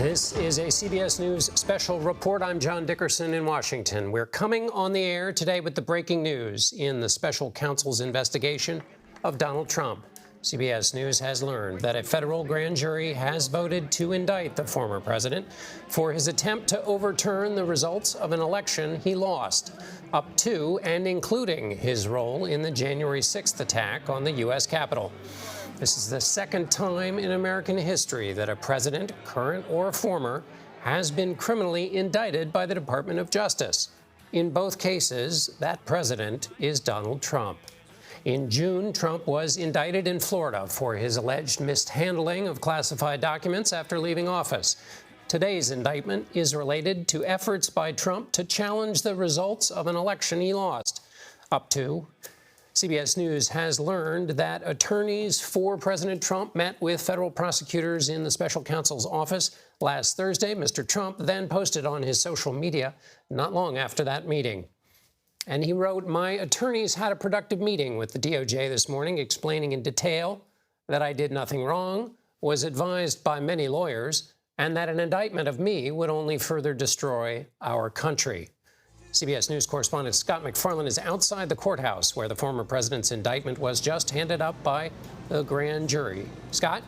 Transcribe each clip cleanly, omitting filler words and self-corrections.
This is a CBS News special report. I'm John Dickerson in Washington. We're coming on the air today with the breaking news in the special counsel's investigation of Donald Trump. CBS News has learned that a federal grand jury has voted to indict the former president for his attempt to overturn the results of an election he lost, up to and including his role in the January 6th attack on the U.S. Capitol. This is the second time in American history that a president, current or former, has been criminally indicted by the Department of Justice. In both cases, that president is Donald Trump. In June, Trump was indicted in Florida for his alleged mishandling of classified documents after leaving office. Today's indictment is related to efforts by Trump to challenge the results of an election he lost. Up to CBS News has learned that attorneys for President Trump met with federal prosecutors in the special counsel's office last Thursday. Mr. Trump then posted on his social media not long after that meeting. And he wrote, "My attorneys had a productive meeting with the DOJ this morning, explaining in detail that I did nothing wrong, was advised by many lawyers, and that an indictment of me would only further destroy our country." CBS News correspondent Scott MacFarlane is outside the courthouse where the former president's indictment was just handed up by the grand jury. Scott?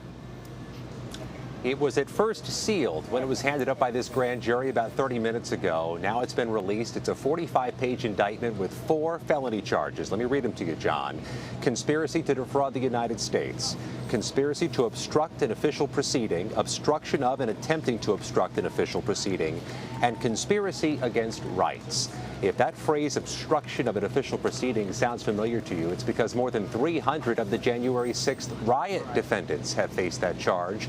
It was at first sealed when it was handed up by this grand jury about 30 minutes ago. Now it's been released. It's a 45-page indictment with 4 felony charges. Let me read them to you, John. Conspiracy to defraud the United States, conspiracy to obstruct an official proceeding, obstruction of and attempting to obstruct an official proceeding, and conspiracy against rights. If that phrase, obstruction of an official proceeding, sounds familiar to you, it's because more than 300 of the January 6th riot defendants have faced that charge.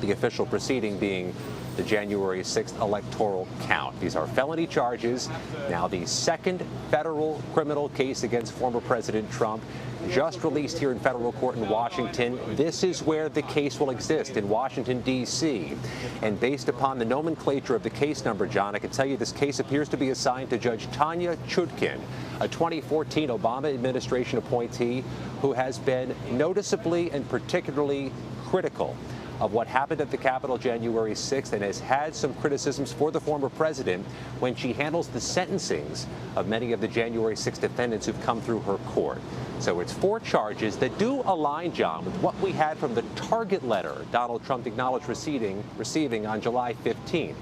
The official proceeding being the January 6th electoral count. These are felony charges. Now, the second federal criminal case against former President Trump, just released here in federal court in Washington. This is where the case will exist, in Washington, D.C. And based upon the nomenclature of the case number, John, I can tell you this case appears to be assigned to Judge Tanya Chutkin, a 2014 Obama administration appointee who has been noticeably and particularly critical of what happened at the Capitol January 6th and has had some criticisms for the former president when she handles the sentencings of many of the January 6th defendants who've come through her court. So it's 4 charges that do align, John, with what we had from the target letter Donald Trump acknowledged receiving on July 15th.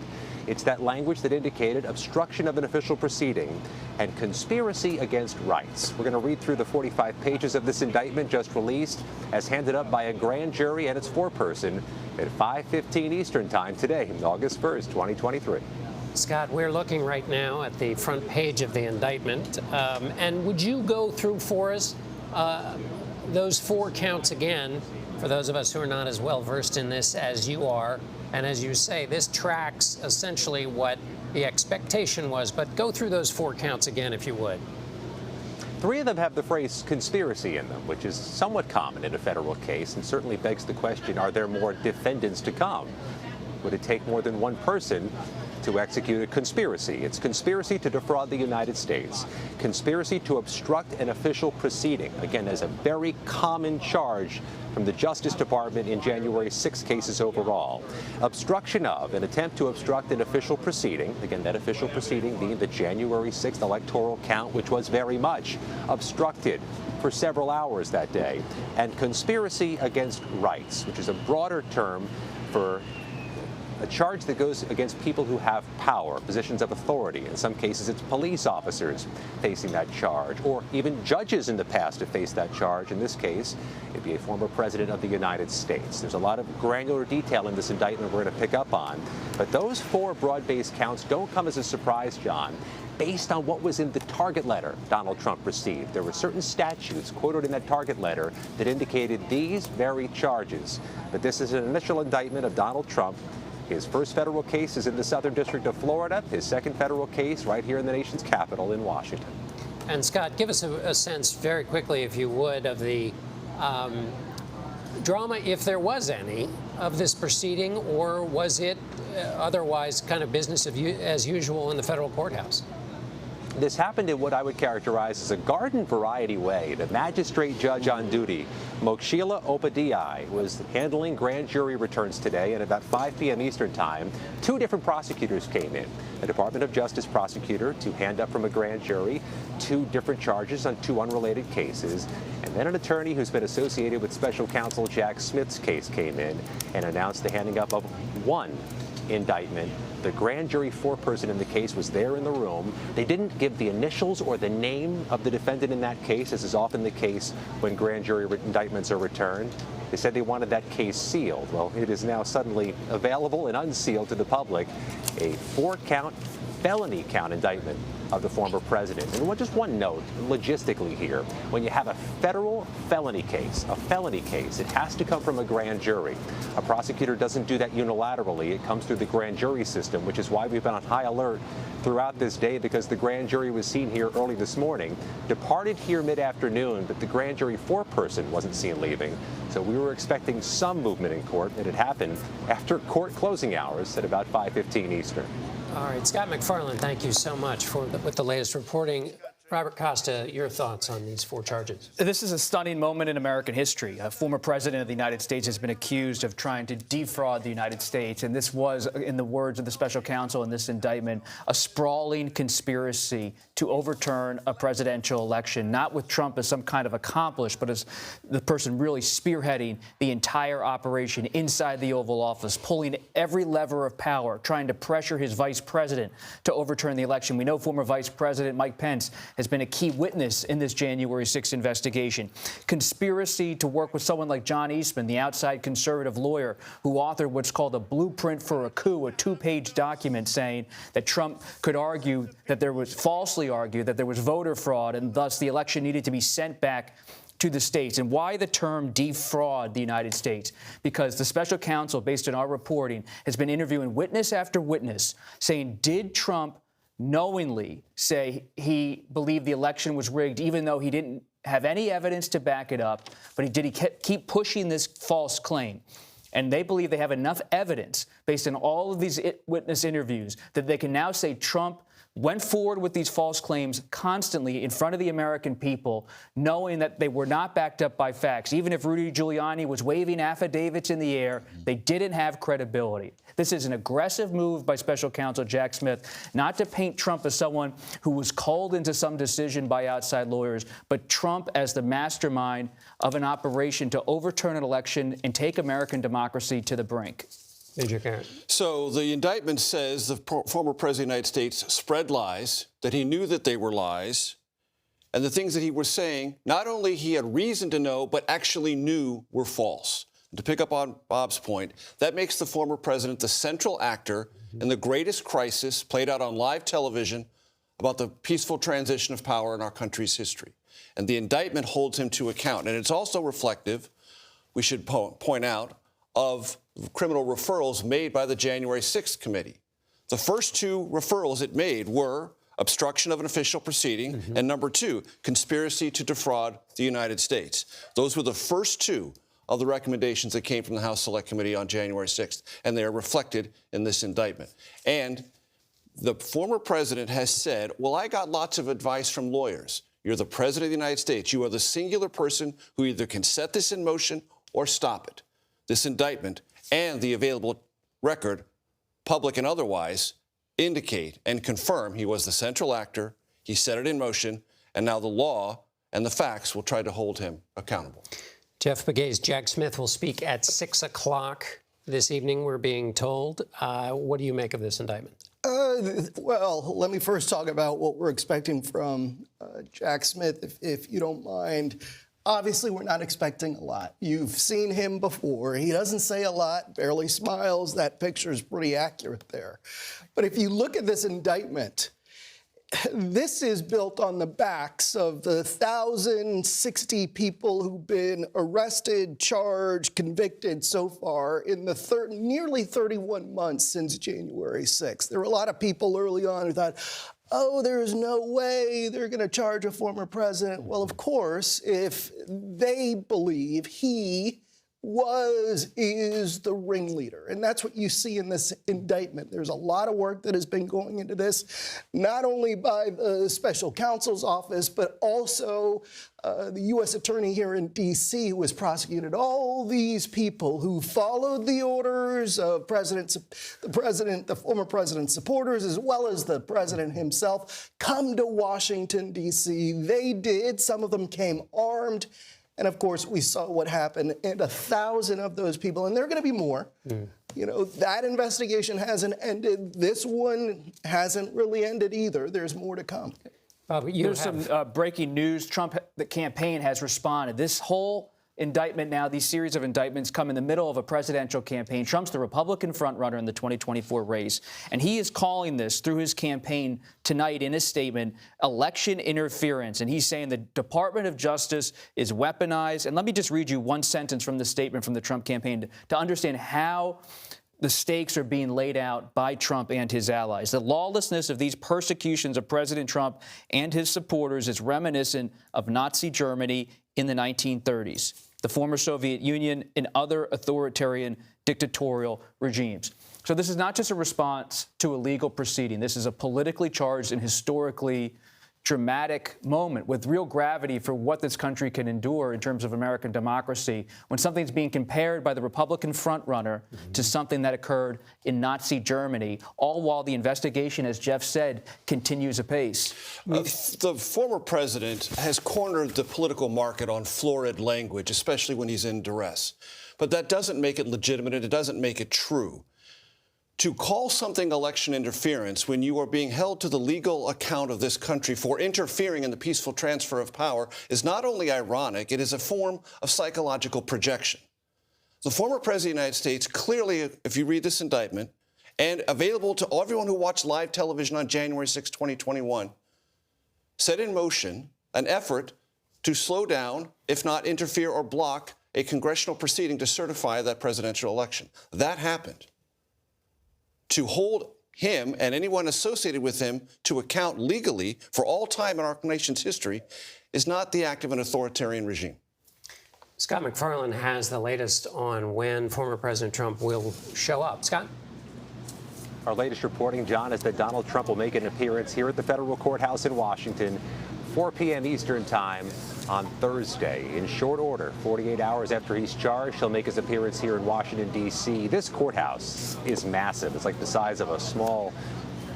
It's that language that indicated obstruction of an official proceeding and conspiracy against rights. We're going to read through the 45 pages of this indictment just released as handed up by a grand jury and its foreperson at 5:15 Eastern Time today, August 1st, 2023. Scott, we're looking right now at the front page of the indictment. And would you go through for us those 4 counts again, for those of us who are not as well versed in this as you are? And as you say, this tracks essentially what the expectation was. But go through those 4 counts again, if you would. 3 of them have the phrase conspiracy in them, which is somewhat common in a federal case and certainly begs the question, are there more defendants to come? Would it take more than one person to execute a conspiracy? It's conspiracy to defraud the United States, conspiracy to obstruct an official proceeding. Again, as a very common charge from the Justice Department in January 6 cases overall. Obstruction of, an attempt to obstruct an official proceeding, again, that official proceeding being the January 6th electoral count, which was very much obstructed for several hours that day, and conspiracy against rights, which is a broader term for a charge that goes against people who have power, positions of authority. In some cases, it's police officers facing that charge, or even judges in the past have faced that charge. In this case, it'd be a former president of the United States. There's a lot of granular detail in this indictment we're going to pick up on. But those 4 broad-based counts don't come as a surprise, John, based on what was in the target letter Donald Trump received. There were certain statutes quoted in that target letter that indicated these very charges. But this is an initial indictment of Donald Trump. His first federal case is in the Southern District of Florida. His second federal case right here in the nation's capital in Washington. And Scott, give us a sense very quickly, if you would, of the drama, if there was any, of this proceeding, or was it otherwise kind of business as usual in the federal courthouse? This happened in what I would characterize as a garden variety way. The magistrate judge on duty, Mokshila Upadhyay, was handling grand jury returns today, and about 5 p.m. Eastern time, 2 different prosecutors came in. A Department of Justice prosecutor to hand up from a grand jury 2 different charges on 2 unrelated cases, and then an attorney who's been associated with special counsel Jack Smith's case came in and announced the handing up of 1 indictment. The grand jury foreperson in the case was there in the room. They didn't give the initials or the name of the defendant in that case, as is often the case when grand jury indictments are returned. They said they wanted that case sealed. Well, it is now suddenly available and unsealed to the public. A 4-count felony count indictment of the former president. And just one note, logistically here, when you have a federal felony case, it has to come from a grand jury. A prosecutor doesn't do that unilaterally. It comes through the grand jury system, which is why we've been on high alert throughout this day, because the grand jury was seen here early this morning, departed here mid-afternoon, but the grand jury foreperson wasn't seen leaving. So we were expecting some movement in court, and it happened after court closing hours at about 5:15 Eastern. All right, Scott McFarland, thank you so much with the latest reporting. Robert Costa, your thoughts on these 4 charges? This is a stunning moment in American history. A former president of the United States has been accused of trying to defraud the United States. And this was, in the words of the special counsel in this indictment, a sprawling conspiracy to overturn a presidential election, not with Trump as some kind of accomplice, but as the person really spearheading the entire operation inside the Oval Office, pulling every lever of power, trying to pressure his vice president to overturn the election. We know former Vice President Mike Pence has been a key witness in this January 6th investigation. Conspiracy to work with someone like John Eastman, the outside conservative lawyer who authored what's called a blueprint for a coup, a 2-page document saying that Trump could falsely argue that there was voter fraud and thus the election needed to be sent back to the states. And why the term defraud the United States? Because the special counsel, based on our reporting, has been interviewing witness after witness saying, did Trump knowingly say he believed the election was rigged, even though he didn't have any evidence to back it up, but did he keep pushing this false claim? And they believe they have enough evidence based on all of these witness interviews that they can now say Trump went forward with these false claims constantly in front of the American people, knowing that they were not backed up by facts. Even if Rudy Giuliani was waving affidavits in the air, they didn't have credibility. This is an aggressive move by special counsel Jack Smith, not to paint Trump as someone who was called into some decision by outside lawyers, but Trump as the mastermind of an operation to overturn an election and take American democracy to the brink. So the indictment says the former president of the United States spread lies, that he knew that they were lies, and the things that he was saying, not only he had reason to know, but actually knew were false. And to pick up on Bob's point, that makes the former president the central actor in the greatest crisis played out on live television about the peaceful transition of power in our country's history. And the indictment holds him to account. And it's also reflective, we should point out, of criminal referrals made by the January 6th committee. The first 2 referrals it made were obstruction of an official proceeding, and number 2, conspiracy to defraud the United States. Those were the first 2 of the recommendations that came from the House Select Committee on January 6th, and they are reflected in this indictment. And the former president has said, well, I got lots of advice from lawyers. You're the president of the United States. You are the singular person who either can set this in motion or stop it. This indictment and the available record, public and otherwise, indicate and confirm he was the central actor, he set it in motion, and now the law and the facts will try to hold him accountable. Jeff Begay's Jack Smith will speak at 6 o'clock this evening, we're being told. What do you make of this indictment? Well, let me first talk about what we're expecting from Jack Smith, if you don't mind. Obviously, we're not expecting a lot. You've seen him before. He doesn't say a lot, barely smiles. That picture is pretty accurate there. But if you look at this indictment, this is built on the backs of the 1,060 people who've been arrested, charged, convicted so far in the nearly 31 months since January 6th. There were a lot of people early on who thought, oh, there's no way they're going to charge a former president. Well, of course, if they believe he is the ringleader. And that's what you see in this indictment. There's a lot of work that has been going into this, not only by the special counsel's office, but also the U.S. attorney here in D.C. who has prosecuted all these people who followed the orders of the former president's supporters, as well as the president himself, come to Washington, D.C. They did. Some of them came armed. And of course, we saw what happened, and 1,000 of those people, and there are going to be more. You know, that investigation hasn't ended. This one hasn't really ended either. There's more to come. There's some breaking news. Trump, the campaign, has responded. This whole indictment now, these series of indictments come in the middle of a presidential campaign. Trump's the Republican frontrunner in the 2024 race, and he is calling this, through his campaign tonight in his statement, election interference. And he's saying the Department of Justice is weaponized. And let me just read you one sentence from the statement from the Trump campaign to understand how the stakes are being laid out by Trump and his allies. The lawlessness of these persecutions of President Trump and his supporters is reminiscent of Nazi Germany in the 1930s, the former Soviet Union, and other authoritarian dictatorial regimes. So this is not just a response to a legal proceeding. This is a politically charged and historically dramatic moment with real gravity for what this country can endure in terms of American democracy when something's being compared by the Republican frontrunner to something that occurred in Nazi Germany, all while the investigation, as Jeff said, continues apace. The former president has cornered the political market on florid language, especially when he's in duress. But that doesn't make it legitimate, and it doesn't make it true. To call something election interference when you are being held to the legal account of this country for interfering in the peaceful transfer of power is not only ironic, it is a form of psychological projection. The former president of the United States clearly, if you read this indictment, and available to everyone who watched live television on January 6, 2021, set in motion an effort to slow down, if not interfere or block, a congressional proceeding to certify that presidential election. That happened. To hold him and anyone associated with him to account legally for all time in our nation's history is not the act of an authoritarian regime. Scott MacFarlane has the latest on when former President Trump will show up. Scott? Our latest reporting, John, is that Donald Trump will make an appearance here at the federal courthouse in Washington, 4 p.m. Eastern time on Thursday. In short order, 48 hours after he's charged, he'll make his appearance here in Washington, D.C. This courthouse is massive. It's like the size of a small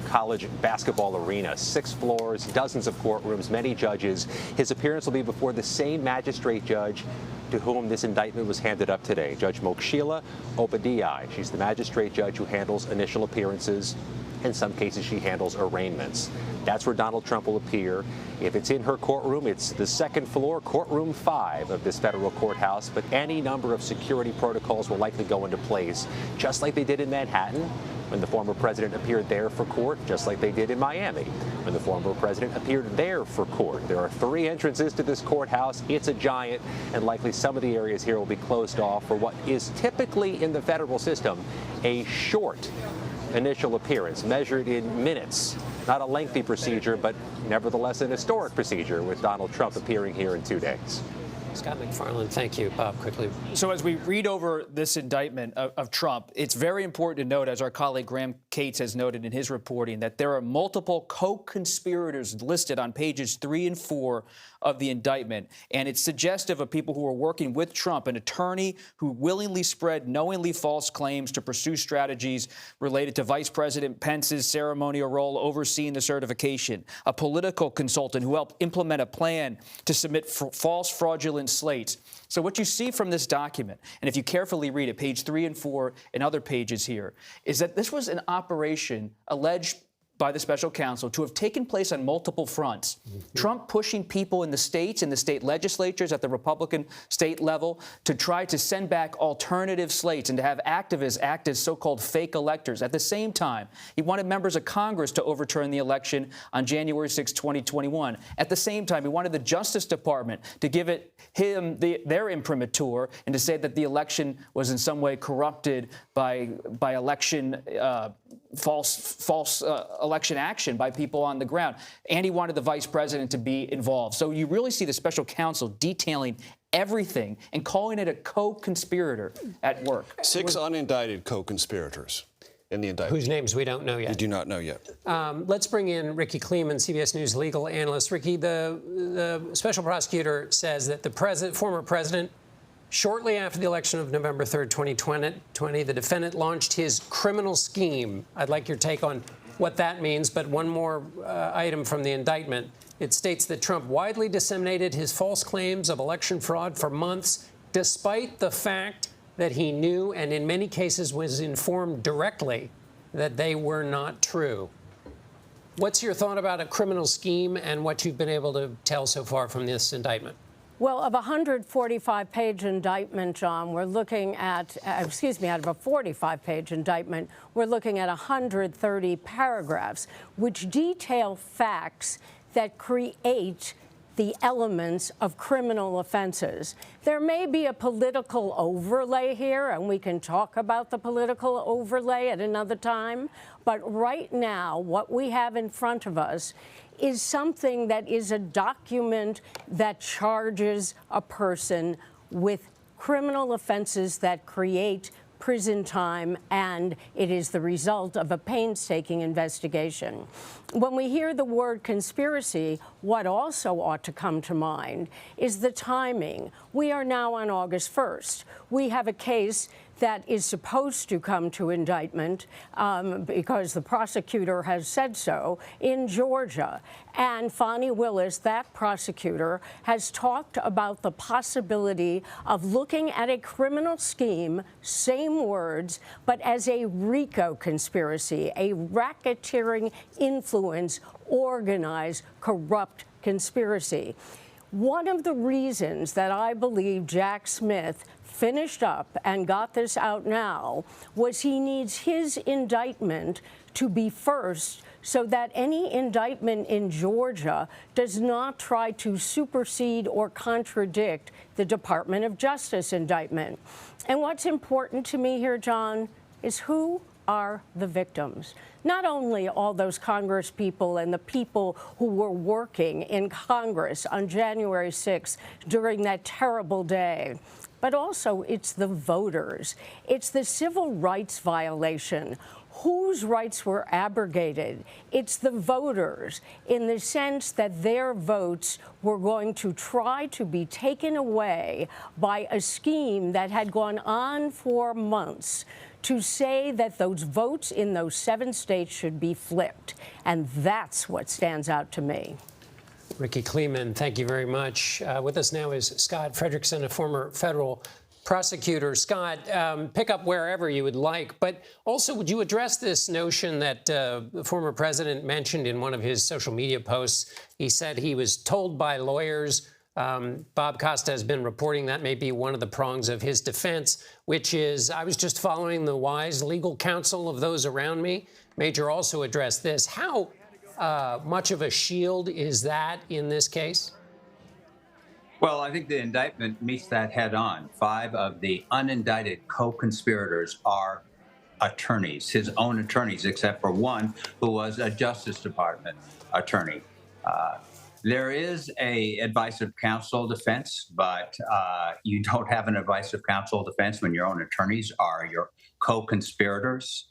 college basketball arena, 6 floors, dozens of courtrooms, many judges. His appearance will be before the same magistrate judge to whom this indictment was handed up today, Judge Mokshila Obadiah. She's the magistrate judge who handles initial appearances. In some cases, she handles arraignments. That's where Donald Trump will appear. If it's in her courtroom, it's the second floor, courtroom 5 of this federal courthouse, but any number of security protocols will likely go into place, just like they did in Manhattan when the former president appeared there for court, just like they did in Miami when the former president appeared there for court. There are 3 entrances to this courthouse. It's a giant, and likely some of the areas here will be closed off for what is typically in the federal system a short initial appearance, measured in minutes. Not a lengthy procedure, but nevertheless an historic procedure with Donald Trump appearing here in 2 days. Scott MacFarlane, thank you. Bob, quickly. So as we read over this indictment of Trump, it's very important to note, as our colleague Graham Cates has noted in his reporting, that there are multiple co-conspirators listed on pages 3 and 4 of the indictment. And it's suggestive of people who are working with Trump, an attorney who willingly spread knowingly false claims to pursue strategies related to Vice President Pence's ceremonial role overseeing the certification, a political consultant who helped implement a plan to submit false fraudulent slates. So what you see from this document, and if you carefully read it, page 3 and 4 and other pages here, is that this was an operation alleged by the special counsel to have taken place on multiple fronts. Trump pushing people in the states, in the state legislatures at the Republican state level to try to send back alternative slates and to have activists act as so-called fake electors. At the same time, he wanted members of Congress to overturn the election on January 6, 2021. At the same time, he wanted the Justice Department to give their imprimatur and to say that the election was in some way corrupted by election false election action by people on the ground. And he wanted the vice president to be involved. So you really see the special counsel detailing everything and calling it a co-conspirator at work. 6 unindicted co-conspirators in the indictment. Whose names we don't know yet. We do not know yet. Let's bring in Ricky Kleeman, CBS News legal analyst. Ricky, the special prosecutor says that the former president, shortly after the election of November 3rd, 2020, the defendant launched his criminal scheme. I'd like your take on what that means, but one more item from the indictment. It states that Trump widely disseminated his false claims of election fraud for months, despite the fact that he knew and in many cases was informed directly that they were not true. What's your thought about a criminal scheme and what you've been able to tell so far from this indictment? Well, of a 145-page indictment, John, we're looking at, out of a 45-page indictment, we're looking at 130 paragraphs, which detail facts that create the elements of criminal offenses. There may be a political overlay here, and we can talk about the political overlay at another time. But right now, what we have in front of us is something that is a document that charges a person with criminal offenses that create prison time, and it is the result of a painstaking investigation. When we hear the word conspiracy, what also ought to come to mind is the timing. We are now on August 1st. We have a case that is supposed to come to indictment because the prosecutor has said so in Georgia. And Fani Willis, that prosecutor, has talked about the possibility of looking at a criminal scheme, same words, but as a RICO conspiracy, a racketeering influence, organized, corrupt conspiracy. One of the reasons that I believe Jack Smith finished up and got this out now was he needs his indictment to be first so that any indictment in Georgia does not try to supersede or contradict the Department of Justice indictment. And what's important to me here, John, is who are the victims. Not only all those Congress people and the people who were working in Congress on January 6th during that terrible day, but also it's the voters. It's the civil rights violation. Whose rights were abrogated? It's the voters, in the sense that their votes were going to try to be taken away by a scheme that had gone on for months to say that those votes in those 7 states should be flipped. And that's what stands out to me. Ricky Kleeman, thank you very much. With us now is Scott Frederickson, a former federal prosecutor. Scott, pick up wherever you would like, but also would you address this notion that the former president mentioned in one of his social media posts? He said he was told by lawyers. Bob Costa has been reporting that may be one of the prongs of his defense, which is, I was just following the wise legal counsel of those around me. Major also addressed this. How much of a shield is that in this case? Well, I think the indictment meets that head on. 5 of the unindicted co-conspirators are attorneys, his own attorneys, except for one who was a Justice Department attorney. There is a advice of counsel defense, but you don't have an advice of counsel defense when your own attorneys are your co-conspirators.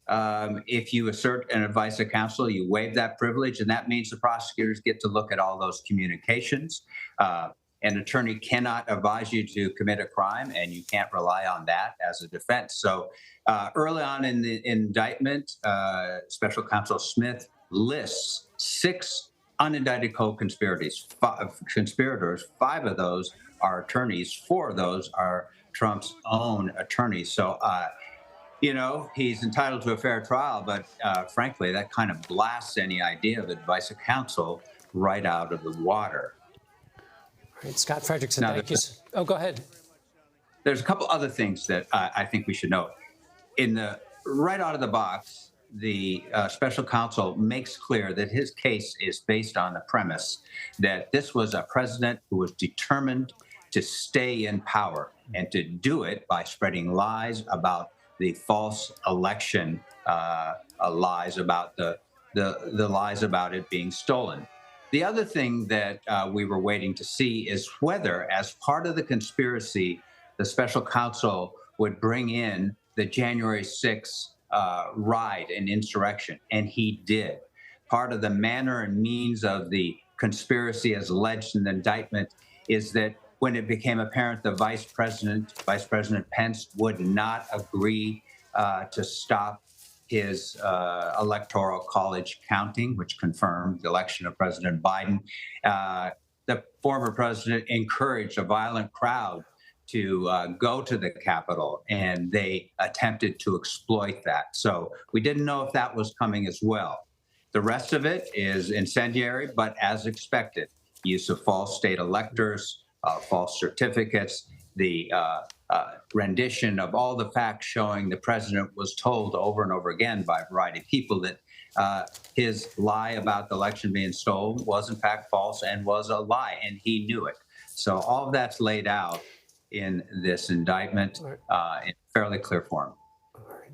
If you assert an advice of counsel, you waive that privilege, and that means the prosecutors get to look at all those communications. An attorney cannot advise you to commit a crime, and you can't rely on that as a defense. So early on in the indictment, Special Counsel Smith lists 6 unindicted co-conspirators. 5 of those are attorneys. 4 of those are Trump's own attorneys. So, he's entitled to a fair trial, but frankly, that kind of blasts any idea of advice of counsel right out of the water. All right, Scott Frederickson, thank you. Oh, go ahead. There's a couple other things that I think we should note. Right out of the box, the special counsel makes clear that his case is based on the premise that this was a president who was determined to stay in power and to do it by spreading lies about the false election, lies about the lies about it being stolen. The other thing that we were waiting to see is whether, as part of the conspiracy, the special counsel would bring in the January 6th riot and insurrection, and he did. Part of the manner and means of the conspiracy as alleged in the indictment is that when it became apparent the Vice President Pence would not agree to stop his electoral college counting, which confirmed the election of President Biden, the former president encouraged a violent crowd to go to the Capitol, and they attempted to exploit that. So we didn't know if that was coming as well. The rest of it is incendiary, but as expected, use of false state electors, false certificates, the rendition of all the facts showing the president was told over and over again by a variety of people that his lie about the election being stolen was in fact false and was a lie, and he knew it. So all of that's laid out in this indictment in fairly clear form.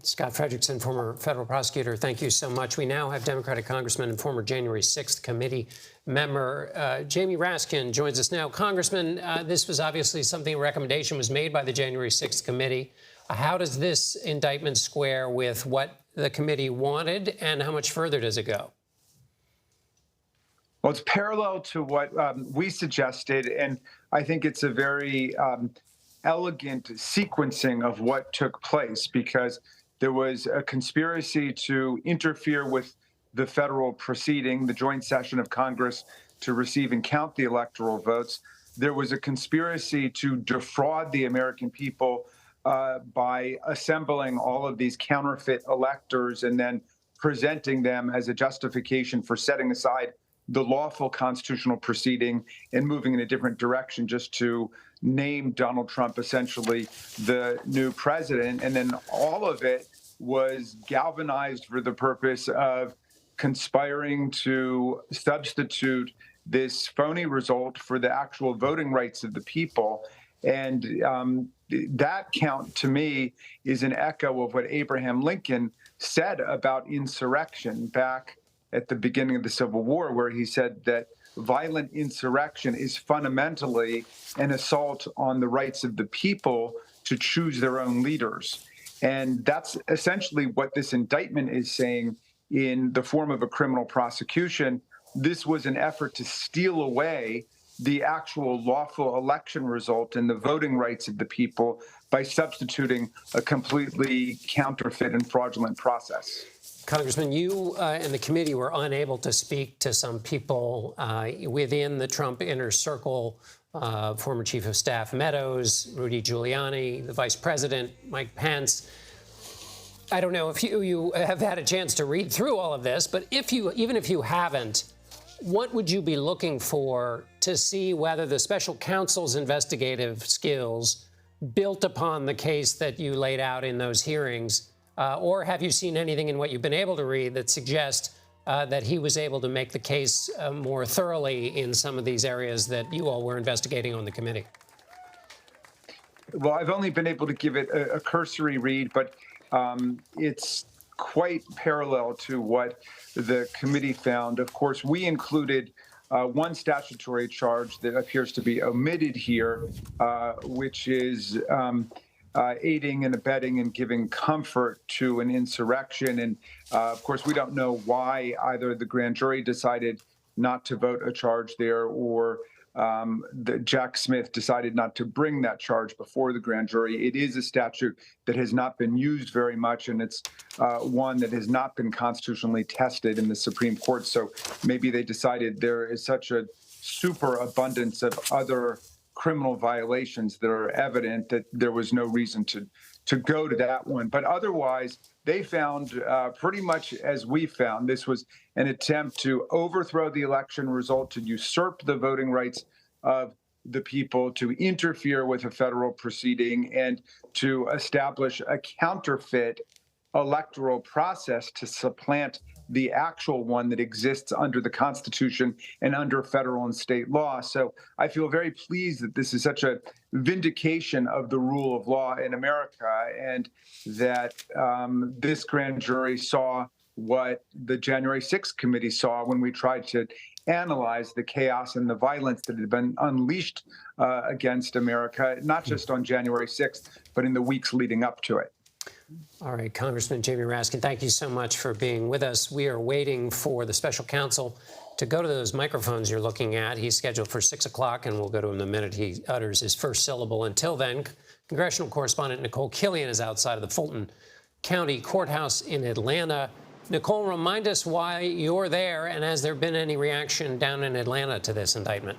Scott Frederickson, former federal prosecutor, thank you so much. We now have Democratic Congressman and former January 6th committee member Jamie Raskin joins us now. Congressman, this was obviously something, a recommendation was made by the January 6th committee. How does this indictment square with what the committee wanted, and how much further does it go? Well, it's parallel to what we suggested, and I think it's a very elegant sequencing of what took place, because there was a conspiracy to interfere with the federal proceeding, the joint session of Congress, to receive and count the electoral votes. There was a conspiracy to defraud the American people by assembling all of these counterfeit electors and then presenting them as a justification for setting aside the lawful constitutional proceeding and moving in a different direction, just to name Donald Trump essentially the new president. And then all of it was galvanized for the purpose of conspiring to substitute this phony result for the actual voting rights of the people. And that count, to me, is an echo of what Abraham Lincoln said about insurrection back at the beginning of the Civil War, where he said that violent insurrection is fundamentally an assault on the rights of the people to choose their own leaders. And that's essentially what this indictment is saying in the form of a criminal prosecution. This was an effort to steal away the actual lawful election result and the voting rights of the people by substituting a completely counterfeit and fraudulent process. Congressman, you and the committee were unable to speak to some people within the Trump inner circle, former Chief of Staff Meadows, Rudy Giuliani, the Vice President, Mike Pence. I don't know if you have had a chance to read through all of this, but even if you haven't, what would you be looking for to see whether the special counsel's investigative skills built upon the case that you laid out in those hearings? Or have you seen anything in what you've been able to read that suggests that he was able to make the case more thoroughly in some of these areas that you all were investigating on the committee? Well, I've only been able to give it a cursory read, but it's quite parallel to what the committee found. Of course, we included one statutory charge that appears to be omitted here, which is aiding and abetting and giving comfort to an insurrection. And of course, we don't know why either the grand jury decided not to vote a charge there, or Jack Smith decided not to bring that charge before the grand jury. It is a statute that has not been used very much, and it's one that has not been constitutionally tested in the Supreme Court. So maybe they decided there is such a superabundance of other criminal violations that are evident that there was no reason to go to that one. But otherwise, they found pretty much as we found. This was an attempt to overthrow the election result, to usurp the voting rights of the people, to interfere with a federal proceeding, and to establish a counterfeit electoral process to supplant the actual one that exists under the Constitution and under federal and state law. So I feel very pleased that this is such a vindication of the rule of law in America, and that this grand jury saw what the January 6th committee saw when we tried to analyze the chaos and the violence that had been unleashed against America, not just on January 6th, but in the weeks leading up to it. All right, Congressman Jamie Raskin, thank you so much for being with us. We are waiting for the special counsel to go to those microphones you're looking at. He's scheduled for 6 o'clock, and we'll go to him the minute he utters his first syllable. Until then, congressional correspondent Nicole Killian is outside of the Fulton County Courthouse in Atlanta. Nicole, remind us why you're there, and has there been any reaction down in Atlanta to this indictment?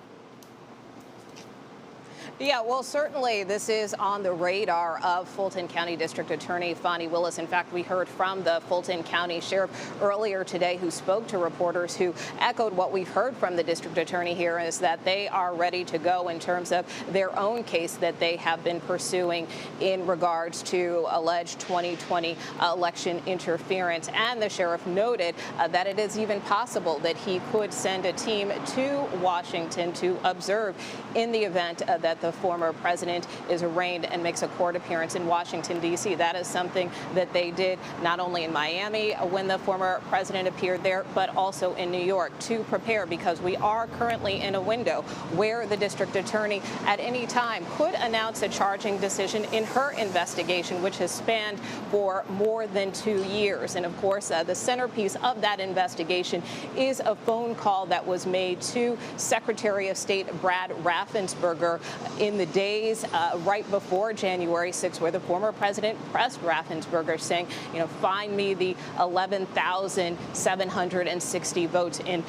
Yeah, well, certainly this is on the radar of Fulton County District Attorney Fani Willis. In fact, we heard from the Fulton County Sheriff earlier today who spoke to reporters who echoed what we've heard from the district attorney here, is that they are ready to go in terms of their own case that they have been pursuing in regards to alleged 2020 election interference. And the sheriff noted that it is even possible that he could send a team to Washington to observe in the event that the former president is arraigned and makes a court appearance in Washington, D.C. That is something that they did not only in Miami when the former president appeared there, but also in New York to prepare, because we are currently in a window where the district attorney at any time could announce a charging decision in her investigation, which has spanned for more than 2 years. And of course, the centerpiece of that investigation is a phone call that was made to Secretary of State Brad Raffensperger in the days right before January 6th, where the former president pressed Raffensperger saying, find me the 11,760 votes in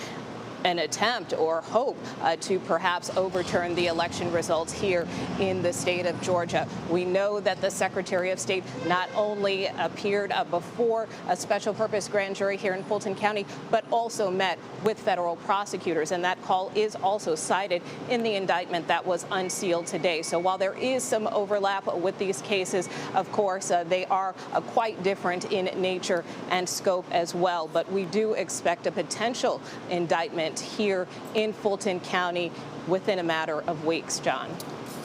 an attempt or hope to perhaps overturn the election results here in the state of Georgia. We know that the Secretary of State not only appeared before a special purpose grand jury here in Fulton County, but also met with federal prosecutors. And that call is also cited in the indictment that was unsealed today. So while there is some overlap with these cases, of course, they are quite different in nature and scope as well. But we do expect a potential indictment here in Fulton County within a matter of weeks, John.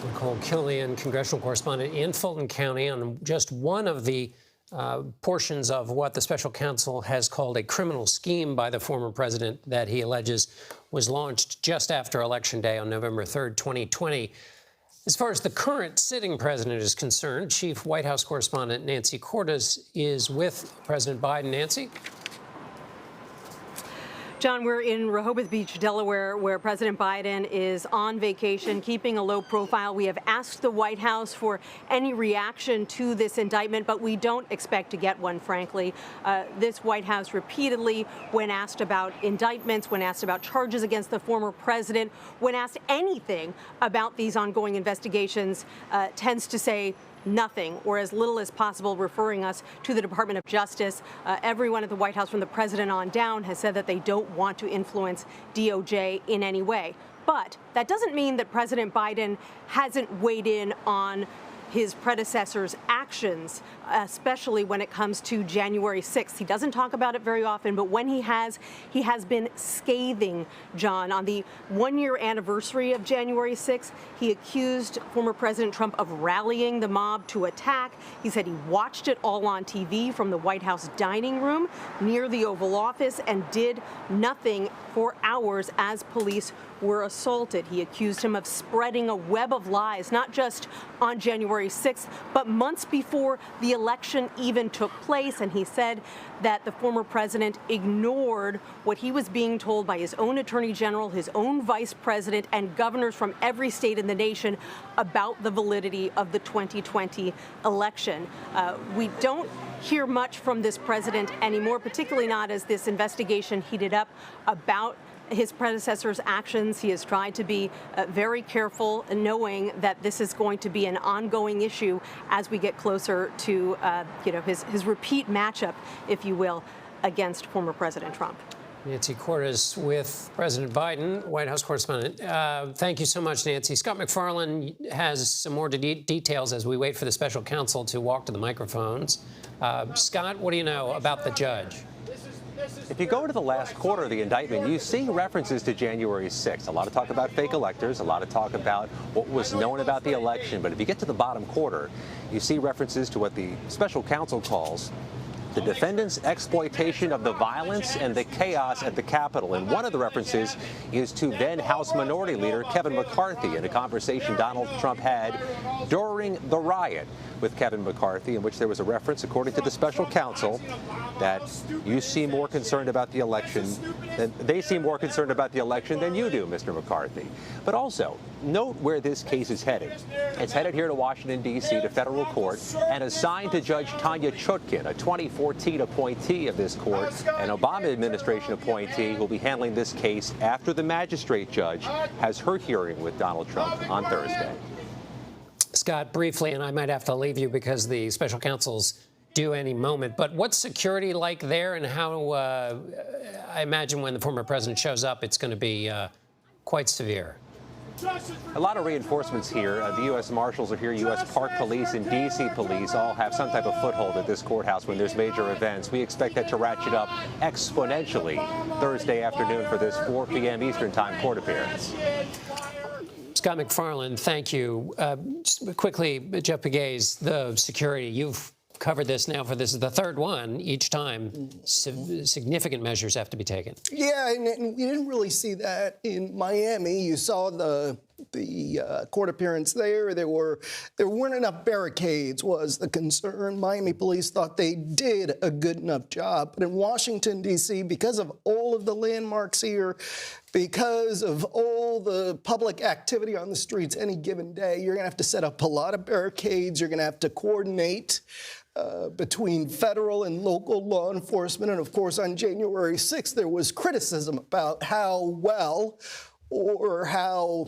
Nicole Killian, congressional correspondent in Fulton County, on just one of the portions of what the special counsel has called a criminal scheme by the former president that he alleges was launched just after Election Day on November 3rd, 2020. As far as the current sitting president is concerned, Chief White House correspondent Nancy Cordes is with President Biden. Nancy? John, we're in Rehoboth Beach, Delaware, where President Biden is on vacation, keeping a low profile. We have asked the White House for any reaction to this indictment, but we don't expect to get one, frankly. This White House repeatedly, when asked about indictments, when asked about charges against the former president, when asked anything about these ongoing investigations, tends to say nothing, or as little as possible, referring us to the Department of Justice. Everyone at the White House, from the president on down, has said that they don't want to influence DOJ in any way. But that doesn't mean that President Biden hasn't weighed in on his predecessor's actions, especially when it comes to January 6th. He doesn't talk about it very often, but when he has been scathing, John. On the one-year anniversary of January 6th, he accused former President Trump of rallying the mob to attack. He said he watched it all on TV from the White House dining room near the Oval Office and did nothing for hours as police were assaulted. He accused him of spreading a web of lies, not just on January 6th, but months before the election even took place. And he said that the former president ignored what he was being told by his own attorney general, his own vice president, and governors from every state in the nation about the validity of the 2020 election. We don't hear much from this president anymore, particularly not as this investigation heated up about his predecessor's actions. He has tried to be very careful, knowing that this is going to be an ongoing issue as we get closer to his repeat matchup, if you will, against former President Trump. Nancy Cordes with President Biden, White House correspondent. Thank you so much, Nancy. Scott MacFarlane has some more details as we wait for the special counsel to walk to the microphones. Scott, what do you know about the judge? If you go to the last quarter of the indictment, you see references to January 6th. A lot of talk about fake electors, a lot of talk about what was known about the election. But if you get to the bottom quarter, you see references to what the special counsel calls the defendant's exploitation of the violence and the chaos at the Capitol. And one of the references is to then House Minority Leader Kevin McCarthy in a conversation Donald Trump had during the riot with Kevin McCarthy, in which there was a reference, according to the special counsel, that you seem more concerned about the election than they seem more concerned about the election than you do, Mr. McCarthy. But also, note where this case is headed. It's headed here to Washington, D.C., to federal court, and assigned to Judge Tanya Chutkin, a 2014 appointee of this court, an Obama administration appointee who will be handling this case after the magistrate judge has her hearing with Donald Trump on Thursday. Scott, briefly, and I might have to leave you because the special counsel's due any moment, but what's security like there, and how, I imagine when the former president shows up, it's going to be quite severe. A lot of reinforcements here. The U.S. Marshals are here. U.S. Park Police and D.C. Police all have some type of foothold at this courthouse when there's major events. We expect that to ratchet up exponentially Thursday afternoon for this 4 p.m. Eastern Time court appearance. Scott McFarland, thank you. Just quickly, Jeff Pegues, the security, you've covered this now for this is the third one each time. Significant measures have to be taken. Yeah, and we didn't really see that in Miami. You saw the court appearance there. There weren't enough barricades was the concern. Miami police thought they did a good enough job. But in Washington, D.C., because of all of the landmarks here, because of all the public activity on the streets any given day, you're going to have to set up a lot of barricades. You're going to have to coordinate between federal and local law enforcement. And of course, on January 6th, there was criticism about how well or how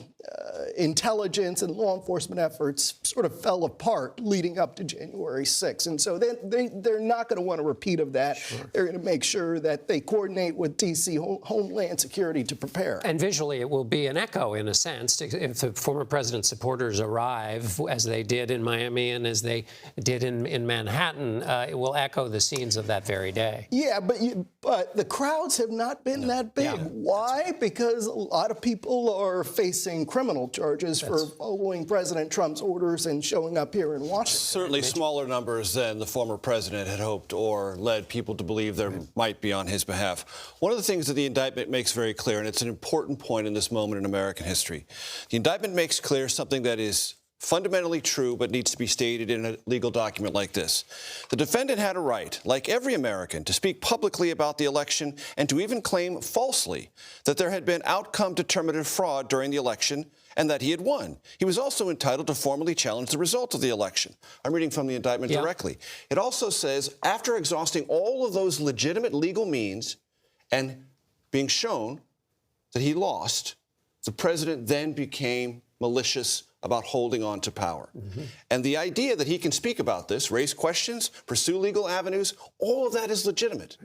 intelligence and law enforcement efforts sort of fell apart leading up to January 6th. And so they're not going to want a repeat of that. Sure. They're going to make sure that they coordinate with D.C. Homeland Security to prepare. And visually, it will be an echo, in a sense, if the former president's supporters arrive, as they did in Miami and as they did in Manhattan, it will echo the scenes of that very day. Yeah, but the crowds have not been that big. Yeah. Why? Because a lot of people are facing criminal charges for following President Trump's orders and showing up here in Washington. Certainly smaller numbers than the former president had hoped or led people to believe there might be on his behalf. One of the things that the indictment makes very clear, and it's an important point in this moment in American history, the indictment makes clear something that is fundamentally true but needs to be stated in a legal document like this. The defendant had a right, like every American, to speak publicly about the election and to even claim falsely that there had been outcome-determinative fraud during the election and that he had won. He was also entitled to formally challenge the result of the election. I'm reading from the indictment directly. It also says, after exhausting all of those legitimate legal means and being shown that he lost, the president then became malicious about holding on to power. And the idea that he can speak about this, raise questions, pursue legal avenues, all of that is legitimate.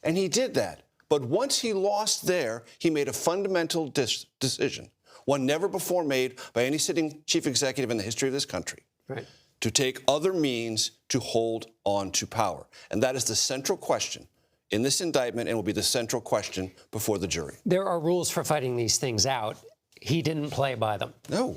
And he did that. But once he lost there, he made a fundamental decision, one never before made by any sitting chief executive in the history of this country, to take other means to hold on to power. And that is the central question in this indictment and will be the central question before the jury. There are rules for fighting these things out. He didn't play by them. No.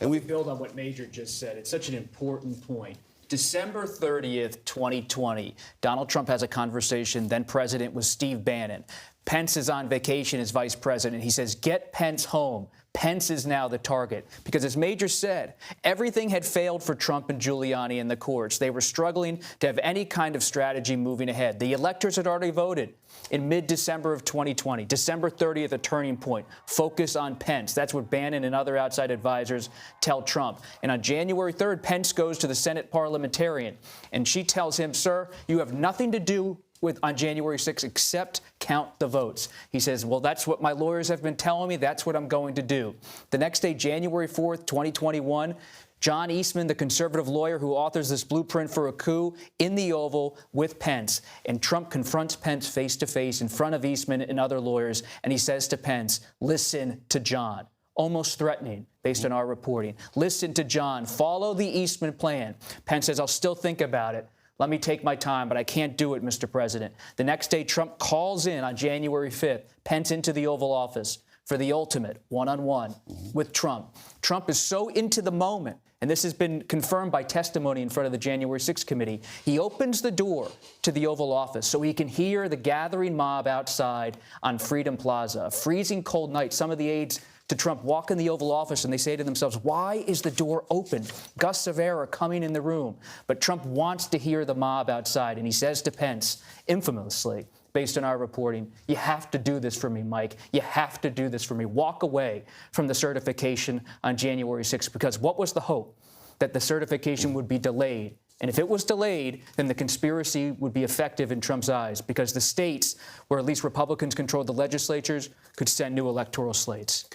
And we build on what Major just said. It's such an important point. December 30th, 2020, Donald Trump has a conversation, then president, with Steve Bannon. Pence is on vacation as vice president. He says, get Pence home. Pence is now the target. Because as Major said, everything had failed for Trump and Giuliani in the courts. They were struggling to have any kind of strategy moving ahead. The electors had already voted in mid-December of 2020. December 30th, a turning point. Focus on Pence. That's what Bannon and other outside advisors tell Trump. And on January 3rd, Pence goes to the Senate parliamentarian, and she tells him, sir, you have nothing to do on January 6th except count the votes. He says, well, that's what my lawyers have been telling me. That's what I'm going to do. The next day, January 4th, 2021, John Eastman, the conservative lawyer who authors this blueprint for a coup, in the Oval with Pence. And Trump confronts Pence face-to-face in front of Eastman and other lawyers, and he says to Pence, listen to John. Almost threatening, based on our reporting. Listen to John. Follow the Eastman plan. Pence says, I'll still think about it. Let me take my time, but I can't do it, Mr. President. The next day, Trump calls in on January 5th, Pence into the Oval Office, for the ultimate one-on-one with Trump. Trump is so into the moment, and this has been confirmed by testimony in front of the January 6th committee. He opens the door to the Oval Office so he can hear the gathering mob outside on Freedom Plaza. A freezing cold night. Some of the aides to Trump walk in the Oval Office and they say to themselves, why is the door open? Gusts of air are coming in the room. But Trump wants to hear the mob outside, and he says to Pence, infamously, based on our reporting, you have to do this for me, Mike. You have to do this for me. Walk away from the certification on January 6th, because what was the hope? That the certification would be delayed. And if it was delayed, then the conspiracy would be effective in Trump's eyes, because the states where at least Republicans controlled the legislatures could send new electoral slates.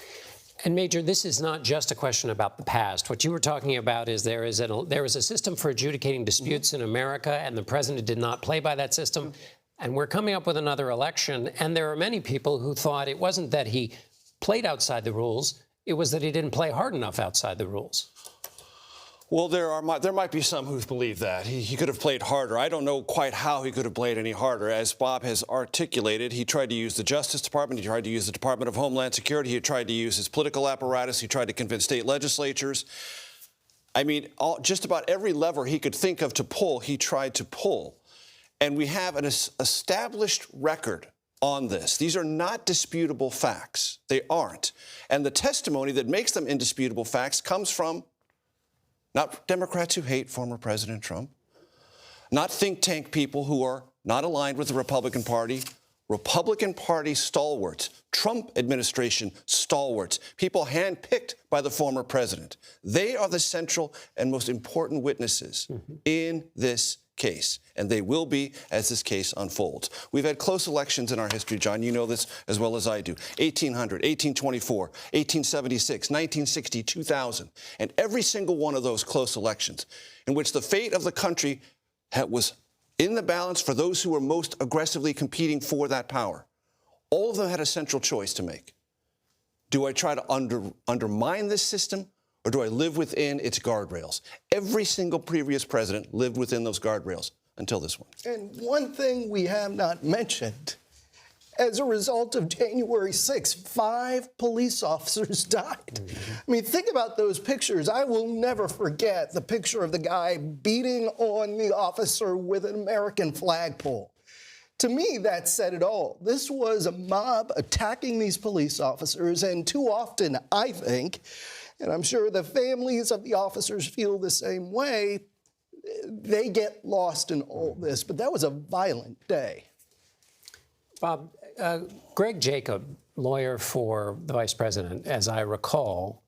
And Major, this is not just a question about the past. What you were talking about is there is a system for adjudicating disputes in America, and the president did not play by that system. And we're coming up with another election, and there are many people who thought it wasn't that he played outside the rules, it was that he didn't play hard enough outside the rules. Well, there might be some who believe that. He could have played harder. I don't know quite how he could have played any harder. As Bob has articulated, he tried to use the Justice Department. He tried to use the Department of Homeland Security. He tried to use his political apparatus. He tried to convince state legislatures. I mean, just about every lever he could think of to pull, he tried to pull. And we have an established record on this. These are not disputable facts. They aren't. And the testimony that makes them indisputable facts comes from not Democrats who hate former President Trump, not think tank people who are not aligned with the Republican Party, Republican Party stalwarts, Trump administration stalwarts, people handpicked by the former president. They are the central and most important witnesses in this case, and they will be as this case unfolds. We've had close elections in our history, John. You know this as well as I do. 1800, 1824, 1876, 1960, 2000. And every single one of those close elections in which the fate of the country was in the balance for those who were most aggressively competing for that power, all of them had a central choice to make. Do I try to undermine this system, or do I live within its guardrails? Every single previous president lived within those guardrails until this one. And one thing we have not mentioned, as a result of January 6th, 5 police officers died. I mean, think about those pictures. I will never forget the picture of the guy beating on the officer with an American flagpole. To me, that said it all. This was a mob attacking these police officers, and too often, I think, and I'm sure the families of the officers feel the same way, they get lost in all this. But that was a violent day. Bob, Greg Jacob, lawyer for the vice president, as I recall,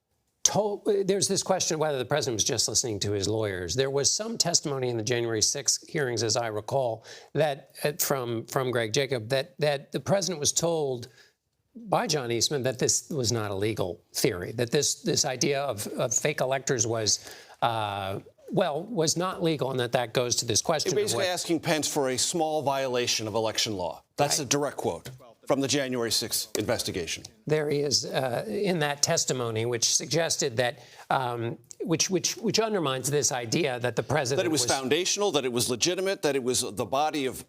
there's this question of whether the president was just listening to his lawyers. There was some testimony in the January 6th hearings, as I recall, that from Greg Jacob, that the president was told by John Eastman that this was not a legal theory, that this idea of fake electors was not legal, and that goes to this question. You're basically asking Pence for a small violation of election law. That's a direct quote from the January 6th investigation. There is in that testimony, which suggested that, which undermines this idea that the president that it was foundational, that it was legitimate, that it was the body of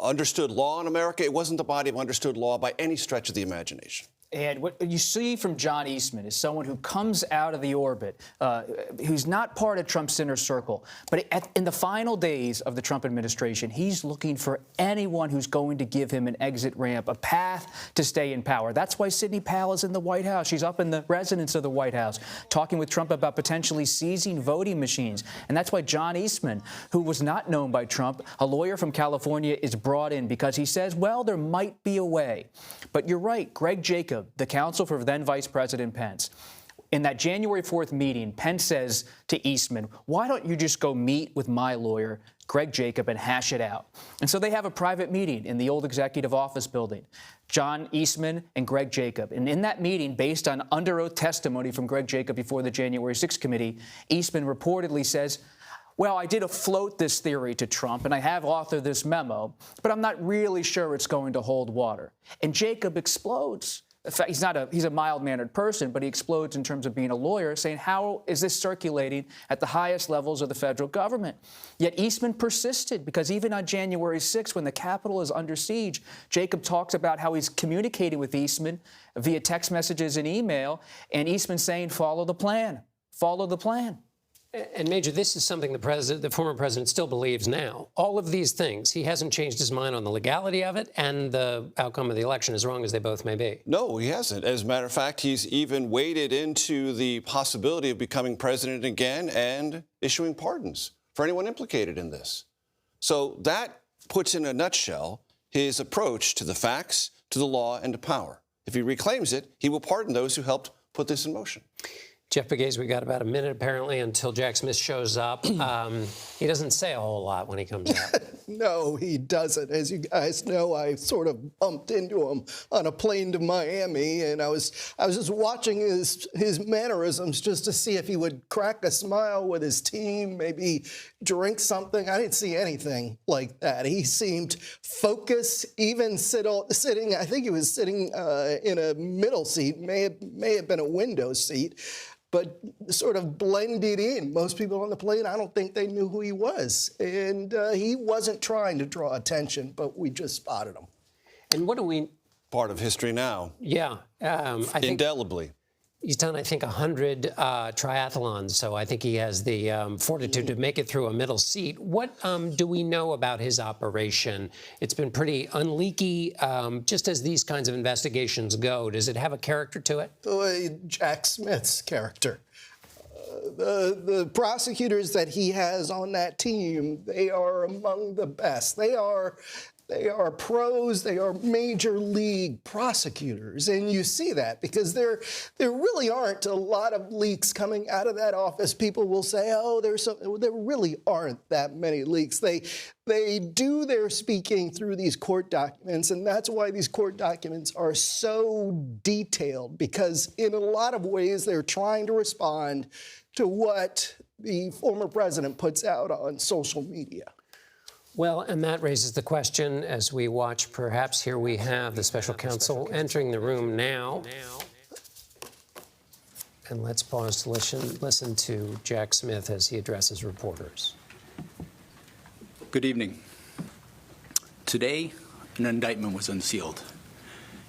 understood law in America. It wasn't the body of understood law by any stretch of the imagination. And what you see from John Eastman is someone who comes out of the orbit, who's not part of Trump's inner circle. But in the final days of the Trump administration, he's looking for anyone who's going to give him an exit ramp, a path to stay in power. That's why Sidney Powell is in the White House. She's up in the residence of the White House, talking with Trump about potentially seizing voting machines. And that's why John Eastman, who was not known by Trump, a lawyer from California, is brought in because he says, well, there might be a way. But you're right, Greg Jacob, the counsel for then Vice President Pence, in that January 4th meeting, Pence says to Eastman, why don't you just go meet with my lawyer, Greg Jacob, and hash it out? And so they have a private meeting in the old executive office building, John Eastman and Greg Jacob. And in that meeting, based on under oath testimony from Greg Jacob before the January 6th committee, Eastman reportedly says, well, I did float this theory to Trump, and I have authored this memo, but I'm not really sure it's going to hold water. And Jacob explodes. In fact, he's a mild-mannered person, but he explodes in terms of being a lawyer, saying, how is this circulating at the highest levels of the federal government? Yet Eastman persisted, because even on January 6th, when the Capitol is under siege, Jacob talks about how he's communicating with Eastman via text messages and email, and Eastman saying, follow the plan, follow the plan. And Major, this is something the former president still believes now. All of these things, he hasn't changed his mind on the legality of it, and the outcome of the election, as wrong as they both may be. No, he hasn't. As a matter of fact, he's even waded into the possibility of becoming president again and issuing pardons for anyone implicated in this. So that puts in a nutshell his approach to the facts, to the law, and to power. If he reclaims it, he will pardon those who helped put this in motion. Jeff Pegues, we got about a minute, apparently, until Jack Smith shows up. He doesn't say a whole lot when he comes out. No, he doesn't. As you guys know, I sort of bumped into him on a plane to Miami, and I was just watching his mannerisms just to see if he would crack a smile with his team, maybe drink something. I didn't see anything like that. He seemed focused, even sitting, I think he was sitting in a middle seat, may have been a window seat, but sort of blended in. Most people on the plane, I don't think they knew who he was. And he wasn't trying to draw attention, but we just spotted him. And what do we... Part of history now. Yeah. I think indelibly. He's done, I think, 100 triathlons, so I think he has the fortitude to make it through a middle seat. What do we know about his operation? It's been pretty unleaky, just as these kinds of investigations go. Does it have a character to it? Jack Smith's character. The prosecutors that he has on that team, they are among the best. They are pros, they are major league prosecutors. And you see that because there really aren't a lot of leaks coming out of that office. People will say, oh, there really aren't that many leaks. They do their speaking through these court documents, and that's why these court documents are so detailed, because in a lot of ways they're trying to respond to what the former president puts out on social media. Well, and that raises the question, as we watch, perhaps here we have the special counsel entering the room now. And let's pause to listen to Jack Smith as he addresses reporters. Good evening. Today, an indictment was unsealed,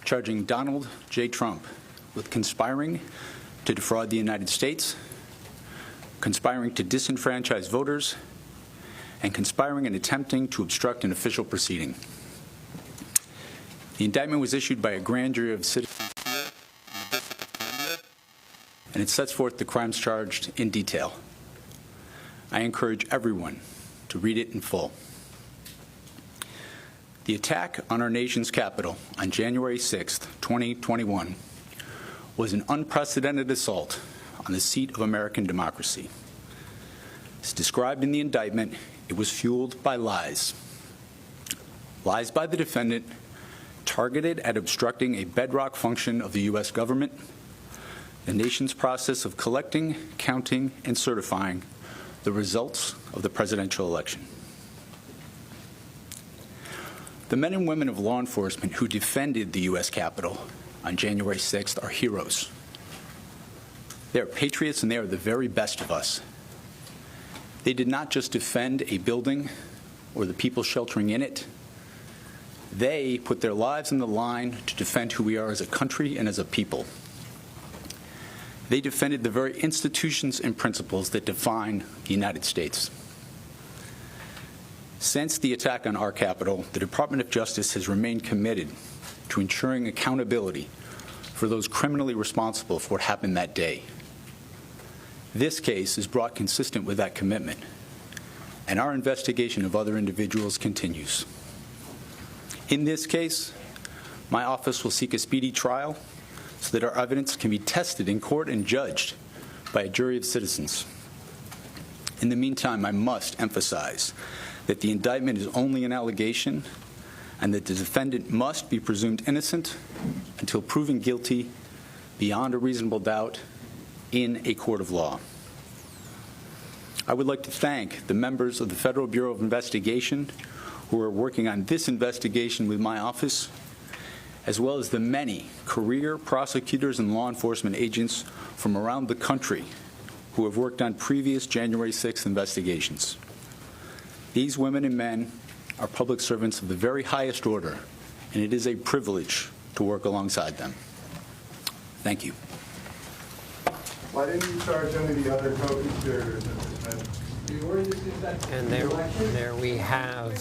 charging Donald J. Trump with conspiring to defraud the United States, conspiring to disenfranchise voters, and conspiring and attempting to obstruct an official proceeding. The indictment was issued by a grand jury of citizens, and it sets forth the crimes charged in detail. I encourage everyone to read it in full. The attack on our nation's capital on January 6th, 2021, was an unprecedented assault on the seat of American democracy. As described in the indictment, it was fueled by lies. Lies by the defendant targeted at obstructing a bedrock function of the U.S. government, the nation's process of collecting, counting, and certifying the results of the presidential election. The men and women of law enforcement who defended the U.S. Capitol on January 6th are heroes. They are patriots, and they are the very best of us. They did not just defend a building or the people sheltering in it. They put their lives on the line to defend who we are as a country and as a people. They defended the very institutions and principles that define the United States. Since the attack on our Capitol, the Department of Justice has remained committed to ensuring accountability for those criminally responsible for what happened that day. This case is brought consistent with that commitment, and our investigation of other individuals continues. In this case, my office will seek a speedy trial so that our evidence can be tested in court and judged by a jury of citizens. In the meantime, I must emphasize that the indictment is only an allegation and that the defendant must be presumed innocent until proven guilty beyond a reasonable doubt in a court of law. I would like to thank the members of the Federal Bureau of Investigation who are working on this investigation with my office, as well as the many career prosecutors and law enforcement agents from around the country who have worked on previous January 6th investigations. These women and men are public servants of the very highest order, and it is a privilege to work alongside them. Thank you. Why didn't you charge any of the other co-conspirators in this matter? And there we have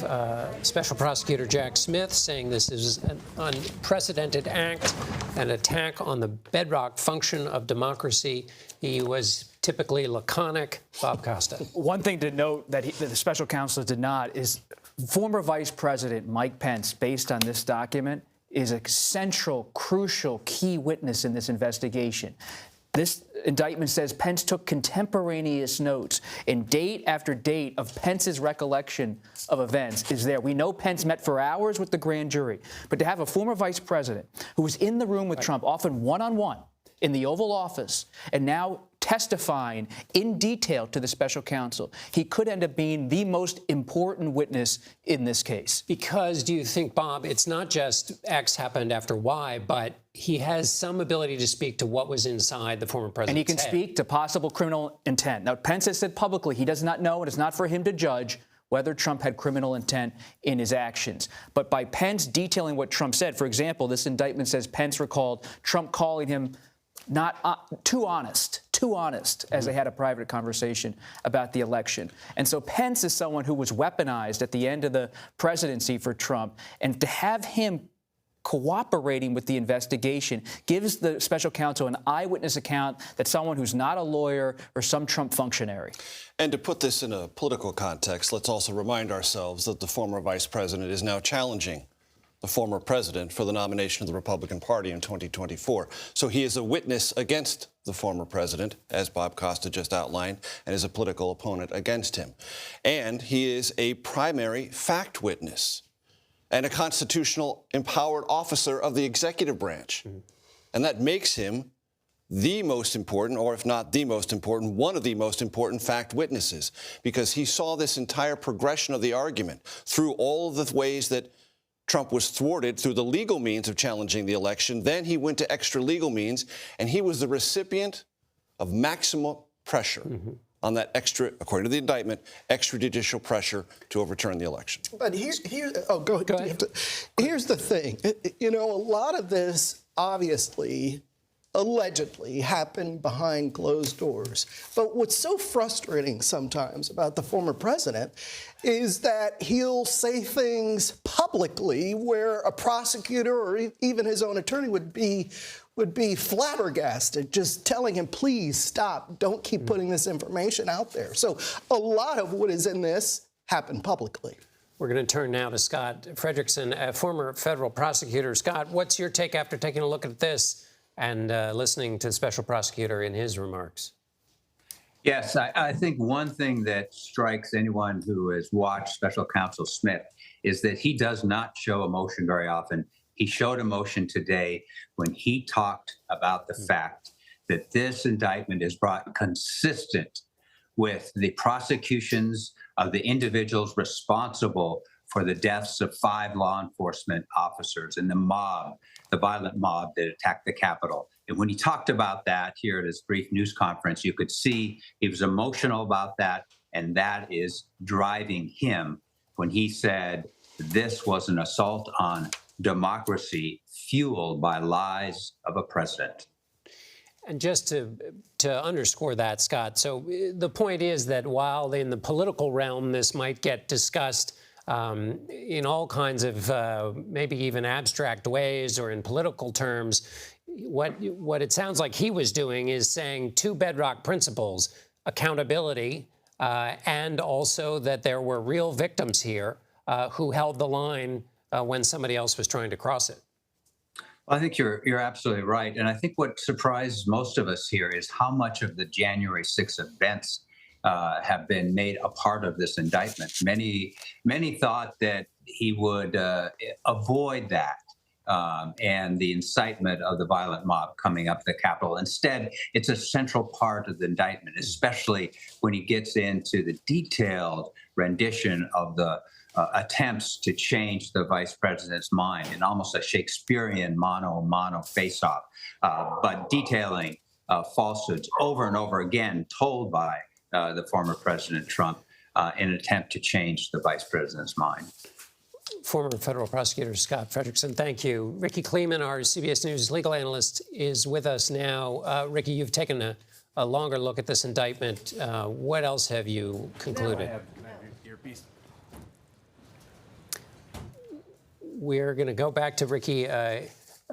Special Prosecutor Jack Smith saying this is an unprecedented act, an attack on the bedrock function of democracy. He was typically laconic. Bob Costa. One thing to note that the special counsel did not is former Vice President Mike Pence, based on this document, is a central, crucial, key witness in this investigation. This indictment says Pence took contemporaneous notes, and date after date of Pence's recollection of events is there. We know Pence met for hours with the grand jury, but to have a former vice president who was in the room with Trump, often one-on-one, in the Oval Office, and now testifying in detail to the special counsel, he could end up being the most important witness in this case. Because do you think, Bob, it's not just X happened after Y, but he has some ability to speak to what was inside the former president's And he can head. speak to possible criminal intent. Now, Pence has said publicly he does not know, and it's not for him to judge whether Trump had criminal intent in his actions. But by Pence detailing what Trump said, for example, this indictment says Pence recalled Trump calling him not too honest, as they had a private conversation about the election. And so Pence is someone who was weaponized at the end of the presidency for Trump. And to have him cooperating with the investigation gives the special counsel an eyewitness account that someone who's not a lawyer or some Trump functionary. And to put this in a political context, let's also remind ourselves that the former vice president is now challenging the former president for the nomination of the Republican Party in 2024. So he is a witness against the former president, as Bob Costa just outlined, and is a political opponent against him. And he is a primary fact witness and a constitutional empowered officer of the executive branch. And that makes him the most important, or if not the most important, one of the most important fact witnesses, because he saw this entire progression of the argument through all of the ways that Trump was thwarted through the legal means of challenging the election. Then he went to extra legal means, and he was the recipient of maximum pressure on that extra, according to the indictment, extrajudicial pressure to overturn the election. But here's the thing. You know, a lot of this obviously, allegedly, happened behind closed doors. But what's so frustrating sometimes about the former president is that he'll say things publicly where a prosecutor or even his own attorney would be flabbergasted, just telling him, please stop, don't keep putting this information out there. So a lot of what is in this happened publicly. We're going to turn now to Scott Frederickson, a former federal prosecutor. Scott, what's your take after taking a look at this and listening to the special prosecutor in his remarks? Yes, I think one thing that strikes anyone who has watched Special Counsel Smith is that he does not show emotion very often. He showed emotion today when he talked about the fact that this indictment is brought consistent with the prosecutions of the individuals responsible for the deaths of 5 law enforcement officers and the mob, the violent mob that attacked the Capitol. And when he talked about that here at his brief news conference, you could see he was emotional about that, and that is driving him when he said this was an assault on democracy fueled by lies of a president. And just to underscore that, Scott, so the point is that while in the political realm this might get discussed in all kinds of maybe even abstract ways or in political terms, what it sounds like he was doing is saying 2 bedrock principles: accountability and also that there were real victims here who held the line when somebody else was trying to cross it. Well, I think you're absolutely right. And I think what surprised most of us here is how much of the January 6th events have been made a part of this indictment. Many thought that he would avoid that and the incitement of the violent mob coming up the Capitol. Instead, it's a central part of the indictment, especially when he gets into the detailed rendition of the attempts to change the vice president's mind in almost a Shakespearean mano face-off, but detailing falsehoods over and over again told by the former President Trump in an attempt to change the vice president's mind. Former federal prosecutor Scott Frederickson, thank you. Ricky Kleeman, our CBS News legal analyst, is with us now. Ricky, you've taken a longer look at this indictment. What else have you concluded? We're going to go back to Ricky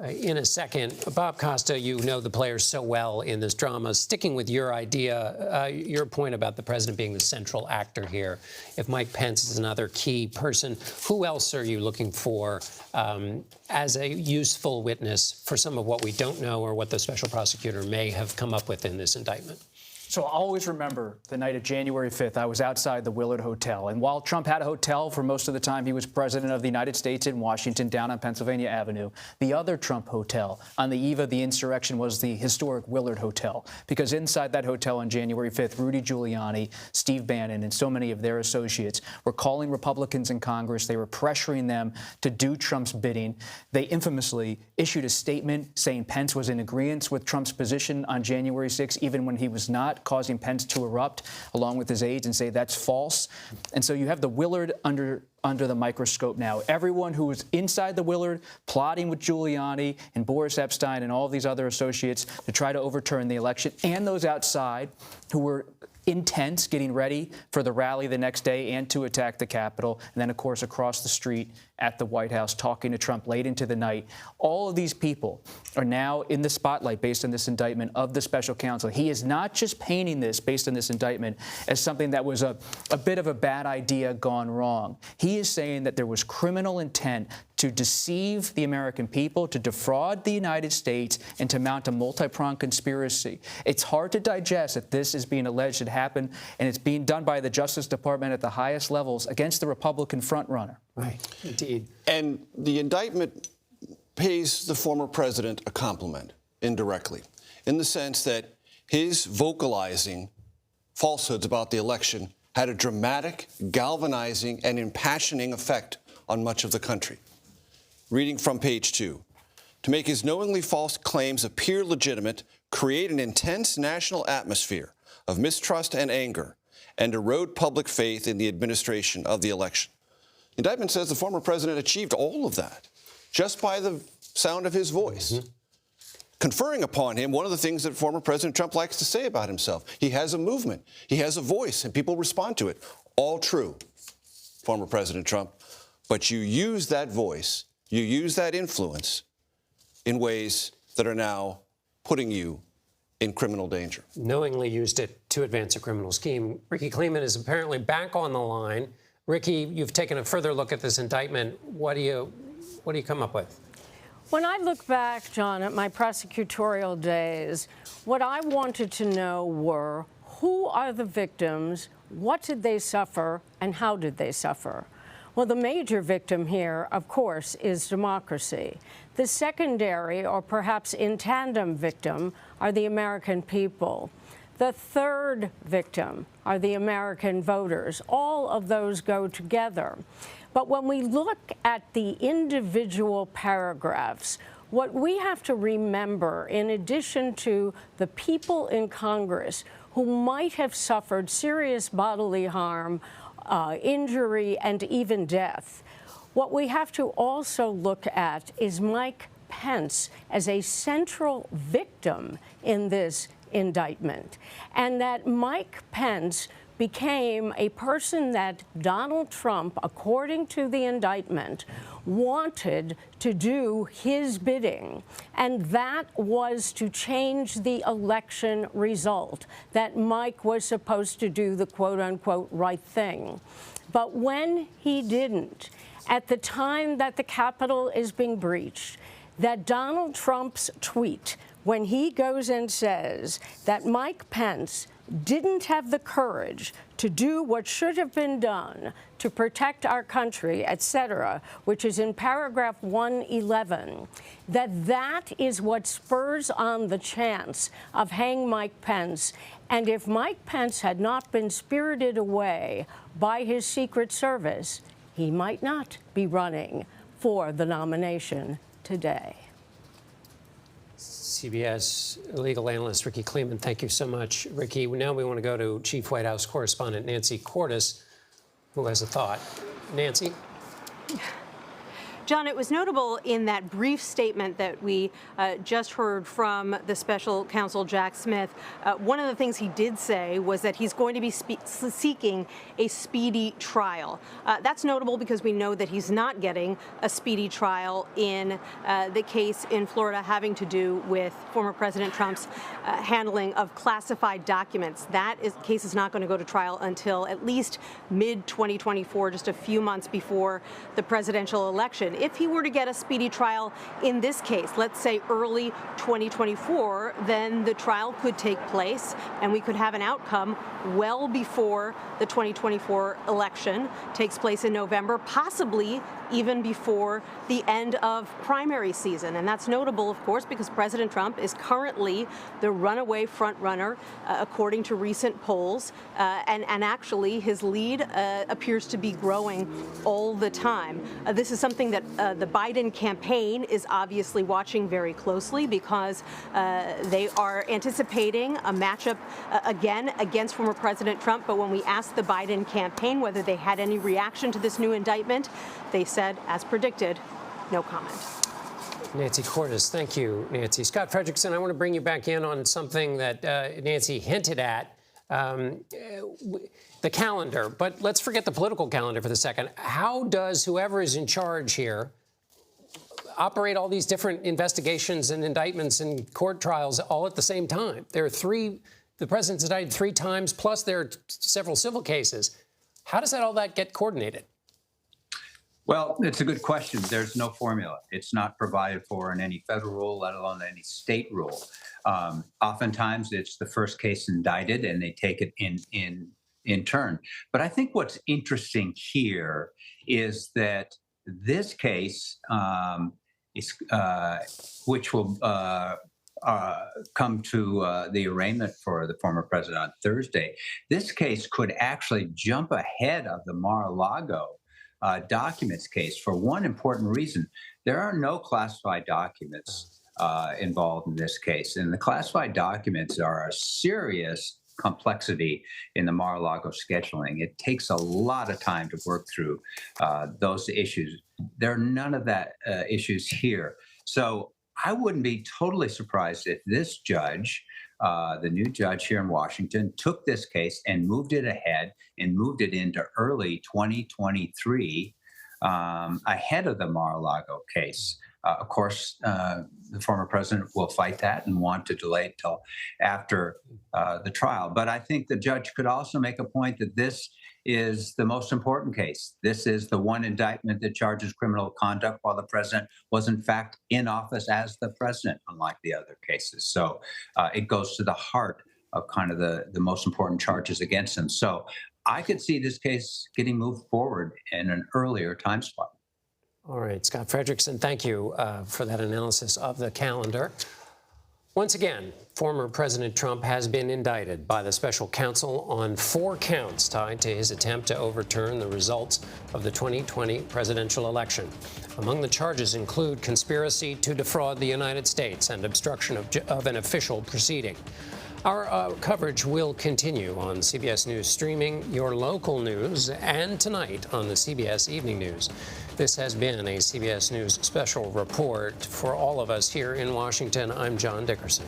in a second. Bob Costa, you know the players so well in this drama. Sticking with your idea, your point about the president being the central actor here, if Mike Pence is another key person, who else are you looking for as a useful witness for some of what we don't know or what the special prosecutor may have come up with in this indictment? So I'll always remember the night of January 5th, I was outside the Willard Hotel. And while Trump had a hotel for most of the time he was president of the United States in Washington, down on Pennsylvania Avenue, the other Trump hotel on the eve of the insurrection was the historic Willard Hotel. Because inside that hotel on January 5th, Rudy Giuliani, Steve Bannon, and so many of their associates were calling Republicans in Congress. They were pressuring them to do Trump's bidding. They infamously issued a statement saying Pence was in agreement with Trump's position on January 6th, even when he was not, causing Pence to erupt along with his aides and say that's false. And so you have the Willard under the microscope now. Everyone who was inside the Willard plotting with Giuliani and Boris Epstein and all of these other associates to try to overturn the election, and those outside who were intense, getting ready for the rally the next day and to attack the Capitol, and then, of course, across the street at the White House talking to Trump late into the night. All of these people are now in the spotlight based on this indictment of the special counsel. He is not just painting this, based on this indictment, as something that was a bit of a bad idea gone wrong. He is saying that there was criminal intent to deceive the American people, to defraud the United States, and to mount a multi-pronged conspiracy. It's hard to digest that this is being alleged to happen, and it's being done by the Justice Department at the highest levels against the Republican frontrunner. Right, indeed. And the indictment pays the former president a compliment, indirectly, in the sense that his vocalizing falsehoods about the election had a dramatic, galvanizing, and impassioning effect on much of the country. Reading from page 2, to make his knowingly false claims appear legitimate, create an intense national atmosphere of mistrust and anger, and erode public faith in the administration of the election. The indictment says the former president achieved all of that just by the sound of his voice, conferring upon him one of the things that former President Trump likes to say about himself. He has a movement, he has a voice, and people respond to it. All true, former President Trump, but you use that voice, you use that influence in ways that are now putting you in criminal danger. Knowingly used it to advance a criminal scheme. Ricky Kleeman is apparently back on the line. Ricky, you've taken a further look at this indictment. What do you come up with? When I look back, John, at my prosecutorial days, what I wanted to know were who are the victims, what did they suffer, and how did they suffer? Well, the major victim here, of course, is democracy. The secondary, or perhaps in tandem victim, are the American people. The third victim are the American voters. All of those go together. But when we look at the individual paragraphs, what we have to remember, in addition to the people in Congress who might have suffered serious bodily harm, injury, and even death, what we have to also look at is Mike Pence as a central victim in this indictment, and that Mike Pence became a person that Donald Trump, according to the indictment, wanted to do his bidding, and that was to change the election result, that Mike was supposed to do the quote-unquote right thing. But when he didn't, at the time that the Capitol is being breached, that Donald Trump's tweet, when he goes and says that Mike Pence didn't have the courage to do what should have been done to protect our country, et cetera, which is in paragraph 111, that is what spurs on the chance of hanging Mike Pence. And if Mike Pence had not been spirited away by his Secret Service, he might not be running for the nomination today. CBS legal analyst Ricky Kleeman, thank you so much. Ricky, now we want to go to Chief White House correspondent Nancy Cordes, who has a thought. Nancy? John, it was notable in that brief statement that we just heard from the special counsel, Jack Smith. One of the things he did say was that he's going to be seeking a speedy trial. That's notable because we know that he's not getting a speedy trial in the case in Florida having to do with former President Trump's handling of classified documents. That case is not going to go to trial until at least mid-2024, just a few months before the presidential election. If he were to get a speedy trial in this case, let's say early 2024, then the trial could take place and we could have an outcome well before the 2024 election takes place in November, possibly even before the end of primary season. And that's notable, of course, because President Trump is currently the runaway frontrunner, according to recent polls. And actually, his lead appears to be growing all the time. This is something that the Biden campaign is obviously watching very closely because they are anticipating a matchup again against former President Trump. But when we asked the Biden campaign whether they had any reaction to this new indictment, they said, as predicted, no comment. Nancy Cordes, thank you, Nancy. Scott Frederickson, I want to bring you back in on something that Nancy hinted at, the calendar. But let's forget the political calendar for the second. How does whoever is in charge here operate all these different investigations and indictments and court trials all at the same time? There are three, the president's indicted 3 times, plus there are several civil cases. How does all that get coordinated? Well, it's a good question. There's no formula. It's not provided for in any federal rule, let alone any state rule. Oftentimes, it's the first case indicted, and they take it in turn. But I think what's interesting here is that this case, which will come to the arraignment for the former president on Thursday, this case could actually jump ahead of the Mar-a-Lago documents case for one important reason. There are no classified documents involved in this case, and the classified documents are a serious complexity in the Mar-a-Lago scheduling. It takes a lot of time to work through those issues. There are none of that issues here. So I wouldn't be totally surprised if this judge, the new judge here in Washington, took this case and moved it ahead and moved it into early 2023 ahead of the Mar-a-Lago case. Of course, the former president will fight that and want to delay it till after the trial. But I think the judge could also make a point that this is the most important case. This is the one indictment that charges criminal conduct while the president was in fact in office as the president, unlike the other cases. So it goes to the heart of kind of the most important charges against him. So I could see this case getting moved forward in an earlier time slot. All right, Scott Frederickson, thank you for that analysis of the calendar. Once again, former President Trump has been indicted by the special counsel on 4 counts tied to his attempt to overturn the results of the 2020 presidential election. Among the charges include conspiracy to defraud the United States and obstruction of an official proceeding. Our coverage will continue on CBS News Streaming, your local news, and tonight on the CBS Evening News. This has been a CBS News special report. For all of us here in Washington, I'm John Dickerson.